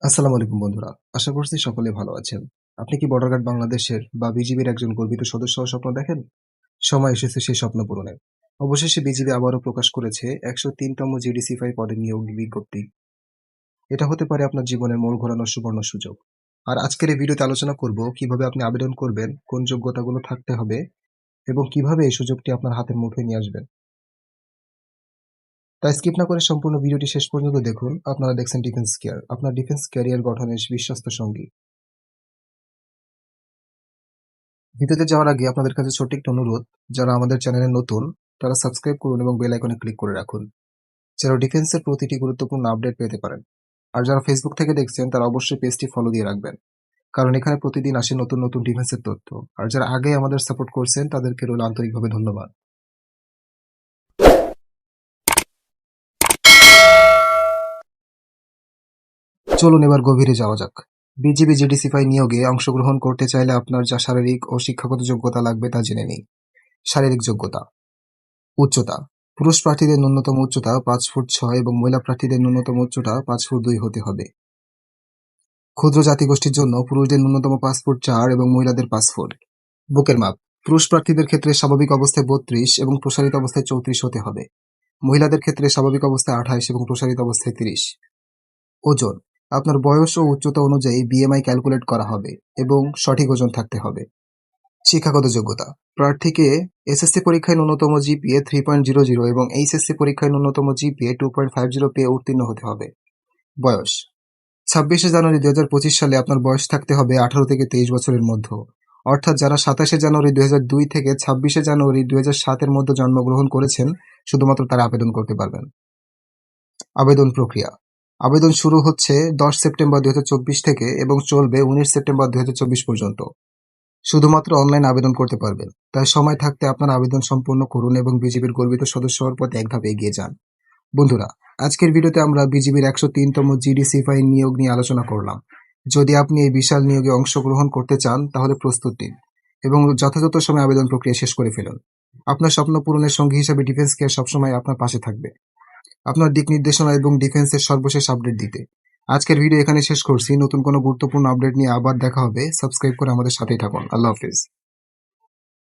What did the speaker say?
আসসালামু আলাইকুম বন্ধুরা। আশা করছি সকলে ভালো আছেন। আপনি কি বর্ডার গার্ড বাংলাদেশের বা বিজিবির একজন গর্বিত সদস্য হওয়ার স্বপ্ন দেখেন? সময় এসেছে সেই স্বপ্ন পূরণের। অবশেষে বিজিবি আবারও প্রকাশ করেছে ১০৩তম জিডিসি-5 পদে নিয়োগ বিজ্ঞপ্তি। এটা হতে পারে আপনার জীবনের মোড় ঘোরানোর সুবর্ণ সুযোগ। আর আজকের এই ভিডিওতে আলোচনা করব কিভাবে আপনি আবেদন করবেন, কোন যোগ্যতাগুলো থাকতে হবে এবং কিভাবে এই সুযোগটি আপনার হাতের মুঠোয় নিয়ে আসবেন। তাই স্কিপ না করে সম্পূর্ণ ভিডিওটি শেষ পর্যন্ত দেখুন। আপনারা দেখছেন ডিফেন্স কেয়ার, আপনার ডিফেন্স ক্যারিয়ার গঠনের বিশ্বস্ত সঙ্গী। ভিডিওতে যাওয়ার আগে আপনাদের কাছে ছোট্ট একটা অনুরোধ, যারা আমাদের চ্যানেলে নতুন তারা সাবস্ক্রাইব করুন এবং বেল আইকনে ক্লিক করে রাখুন, যেন ডিফেন্সের প্রতিটি গুরুত্বপূর্ণ আপডেট পেতে পারেন। আর যারা ফেসবুক থেকে দেখছেন তারা অবশ্যই পেজটি ফলো দিয়ে রাখবেন, কারণ এখানে প্রতিদিন আসে নতুন নতুন ডিফেন্সের তথ্য। আর যারা আগে আমাদের সাপোর্ট করছেন তাদেরকে রইল আন্তরিকভাবে ধন্যবাদ। চলুন এবার গভীরে যাওয়া যাক। বিজিবি জিডিসি-5 নিয়োগে অংশগ্রহণ করতে চাইলে আপনার যা শারীরিক ও শিক্ষাগত যোগ্যতা লাগবে তা জেনে নিই। শারীরিক যোগ্যতা: উচ্চতা: পুরুষ প্রার্থীদের ন্যূনতম উচ্চতা 5 ফুট 6 এবং মহিলা প্রার্থীদের ন্যূনতম উচ্চতা 5 ফুট 2 হতে হবে। ক্ষুদ্র জাতিগোষ্ঠীর জন্য পুরুষদের ন্যূনতম 5 ফুট 4 এবং মহিলাদের 5 ফুট। বুকের মাপ: পুরুষ প্রার্থীদের ক্ষেত্রে স্বাভাবিক অবস্থায় 32 এবং প্রসারিত অবস্থায় 34 হতে হবে। মহিলাদের ক্ষেত্রে স্বাভাবিক অবস্থায় 28 এবং প্রসারিত অবস্থায় 30। ওজন: আপনার বয়স ও উচ্চতা অনুযায়ী বিএমআই ক্যালকুলেট করা হবে এবং সঠিক ওজন থাকতে হবে। শিক্ষাগত যোগ্যতা: প্রার্থীকে এসএসসি পরীক্ষায় ন্যূনতম জিপিএ 3.00 এবং এইচএসসি পরীক্ষায় ন্যূনতম জিপিএ 2.50 পেয়ে উত্তীর্ণ হতে হবে। বয়স: 26শে জানুয়ারি 2025 সালে আপনার বয়স থাকতে হবে 18 থেকে 23 বছরের মধ্যে। অর্থাৎ যারা 27শে জানুয়ারি 2002 থেকে 26শে জানুয়ারি 2007-এর মধ্যে জন্মগ্রহণ করেছেন, শুধুমাত্র তারা আবেদন করতে পারবেন। আবেদন প্রক্রিয়া: আবেদন শুরু হচ্ছে 10 সেপ্টেম্বর 2024 থেকে এবং চলবে 19 সেপ্টেম্বর 2024 পর্যন্ত। শুধুমাত্র অনলাইন আবেদন করতে পারবেন, তাই সময় থাকতে আপনার আবেদন সম্পন্ন করুন এবং বিজিবির গর্বিত সদস্য হওয়ার পথে এক ধাপ এগিয়ে যান। বন্ধুরা, আজকের ভিডিওতে আমরা বিজিবির 103তম জিডিসি-5 নিয়োগ নিয়ে আলোচনা করলাম। যদি আপনি এই বিশাল নিয়োগে অংশগ্রহণ করতে চান তাহলে প্রস্তুত নিন এবং যথাযথ সময়ে আবেদন প্রক্রিয়া শেষ করে ফেলুন। আপনার স্বপ্ন পূরণের সঙ্গী হিসাবে ডিফেন্স কেয়ার সবসময় আপনার পাশে থাকবে, আপনার দিক নির্দেশনা এবং ডিফেন্সের সর্বশেষ আপডেট দিতে। আজকের ভিডিও এখানে শেষ করছি। নতুন কোনো গুরুত্বপূর্ণ আপডেট নিয়ে আবার দেখা হবে। সাবস্ক্রাইব করে আমাদের সাথেই থাকুন। আল্লাহ হাফিজ।